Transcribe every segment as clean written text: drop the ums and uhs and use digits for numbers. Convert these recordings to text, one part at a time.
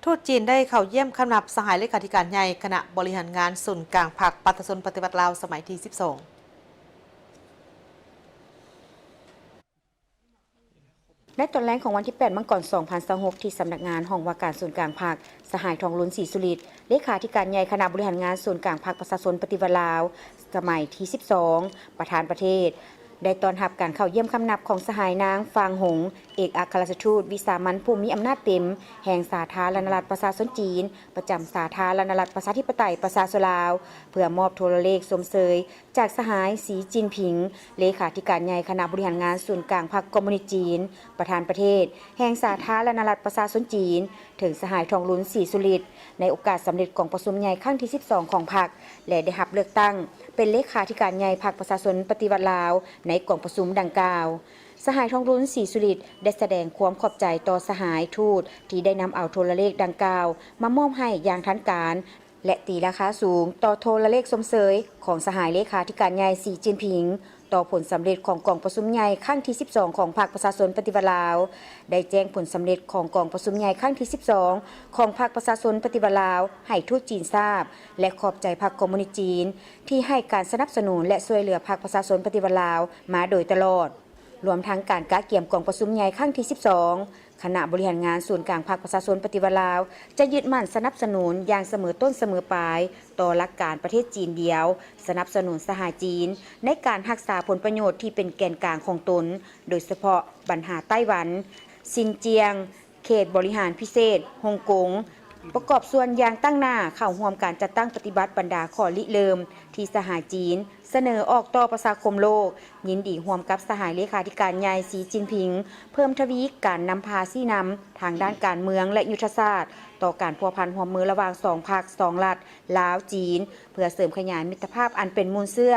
ทูตจีนได้เข้าเยี่ยมคำนับสหายเลขาธิการใหญ่คณะบริหารงานศูนย์กลางภาคประชาชนปฏิบัติลาวสมัยที่ 12ในตอนแรกของวันที่ 8 มังกร 2026 ที่สำนักงานห้องว่าการศูนย์กลางภาคสหายทองลุ้นศรีสุริตเลขาธิการใหญ่คณะบริหารงานศูนย์กลางภาคประชาชนปฏิวัติลาวสมัยที่ 12 ประธานประเทศได้ต้อนรับการเข้าเยี่ยมคำนับของสหายนางฟางหงเอกอัครราชทูตวิสามัญผู้มีอำนาจเต็มแห่งสาธารณรัฐประชาชนจีนประจำสาธารณรัฐประชาธิปไตยประชาชนลาวเพื่อมอบโทรเลขสมเสยจากสหายสีจินผิงเลขาธิการใหญ่คณะบริหารงานศูนย์กลางพรรคคอมมิวนิสต์จีนประธานประเทศแห่งสาธารณรัฐประชาชนจีนถึงสหายทองลุ้นศรีสุริตในโอกาสสำเร็จของประชุมใหญ่ครั้งที่ 12 ของพรรคและได้รับเลือกตั้งเป็นเลขาธิการใหญ่พรรคประชาชนปฏิวัติลาวในกองประชุมดังกล่าวสหายทองลุ้นศรีสุริตได้แสดงความขอบใจต่อสหายทูตที่ได้นำเอาโทรเลขดังกล่าวมามอบให้อย่างทันการและตีราคาสูงต่อโทรเลขสมเสยของสหายเลขาธิการใหญ่สีจิ้นผิงต่อผลสำเร็จของกองประชุมใหญ่ครั้งที่ 12 ของพรรคประชาชนปฏิวัติลาวได้แจ้งผลสำเร็จของกองประชุมใหญ่ครั้งที่ 12 ของพรรคประชาชนปฏิวัติลาวให้ทูตจีนทราบและขอบใจพรรคคอมมิวนิสต์จีนที่ให้การสนับสนุนและช่วยเหลือพรรคประชาชนปฏิวัติลาวมาโดยตลอดรวมทั้งการกะเกี่ยมกองประชุมใหญ่ครั้งที่ 12 คณะบริหารงานศูนย์กลางพรรคประชาชนปฏิวัติลาวจะยึดมั่นสนับสนุนอย่างเสมอต้นเสมอปลายต่อหลักการประเทศจีนเดียวสนับสนุนสหจีนในการรักษาผลประโยชน์ที่เป็นแกนกลางของตนโดยเฉพาะปัญหาไต้หวันซินเจียงเขตบริหารพิเศษฮ่องกงประกอบส่วนอย่างตั้งหน้าเข้าร่วมการจัดตั้งปฏิบัติบรรดาข้อริเริ่มที่สหจีนเสนอออกต่อประชาคมโลกยินดีร่วมกับสหายเลขาธิการใหญ่สีจิ้นผิงเพิ่มทวีการนำพาซี่นำทางด้านการเมืองและยุทธศาสตร์ต่อการพัวพันร่วมมือระหว่าง2 พรรค 2 รัฐลาวจีนเพื่อเสริมขยายมิตรภาพอันเป็นมูลเสื่อ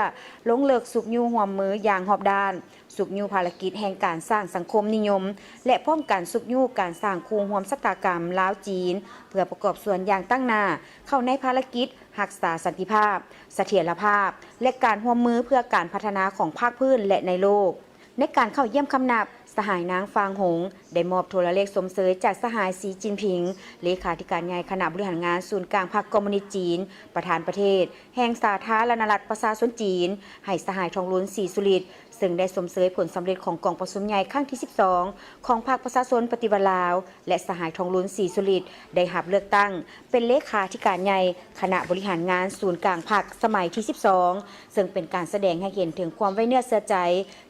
ลงเลิกสุกยู่ร่วมมืออย่างรอบด้านสุกยู่ภารกิจแห่งการสร้างสังคมนิยมและป้องกันสุกยู่การสร้างคูร่วมชะตากรรมลาวจีนเพื่อประกอบส่วนอย่างตั้งหน้าเข้าในภารกิจรักษาสันติภาพเสถียรภาพและการร่วมมือเพื่อการพัฒนาของภาคพื้นและในโลกในการเข้าเยี่ยมคำนับสหายนางฟางหงได้มอบโทรเลขสมเสยจากสหายสีจิ้นผิงเลขาธิการใหญ่คณะบริหารงานศูนย์กลางพรรคคอมมิวนิสต์จีนประธานประเทศแห่งสาธารณรัฐประชาชนจีนให้สหายทองลุ้นศรีสุริตซึ่งได้สมเสยผลสำเร็จของกองประชุมใหญ่ครั้งที่ 12 ของพรรคประชาชนปฏิวัติลาวและสหายทองลุ้นศรีสุริตได้รับเลือกตั้งเป็นเลขาธิการใหญ่คณะบริหารงานศูนย์กลางพรรคสมัยที่ 12 ซึ่งเป็นการแสดงให้เห็นถึงความไว้เนื้อเชื่อใจ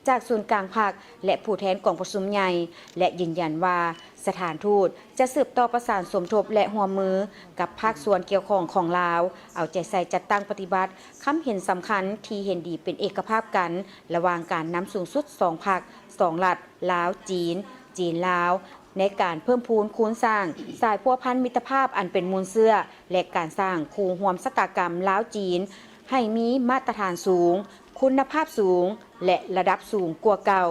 จากศูนย์กลางพรรคและผู้แทนกองประชุมใหญ่และยืนยันว่าสถานทูตจะสืบต่อประสานสมทบและร่วมมือกับภาคส่วนเกี่ยวข้องของลาวเอาใจใส่จัดตั้งปฏิบัติคำเห็นสำคัญที่เห็นดีเป็นเอกภาพกันระหว่างการนำสูงสุด2 พรรค 2 รัฐลาวจีนจีนลาวในการเพิ่มพูนคูณสร้างสายพัวพันมิตรภาพอันเป็นมูลเสื่อและการสร้างคูร่วมชะตากรรมลาวจีนให้มีมาตรฐานสูงคุณภาพสูงและระดับสูงกว่าเก่า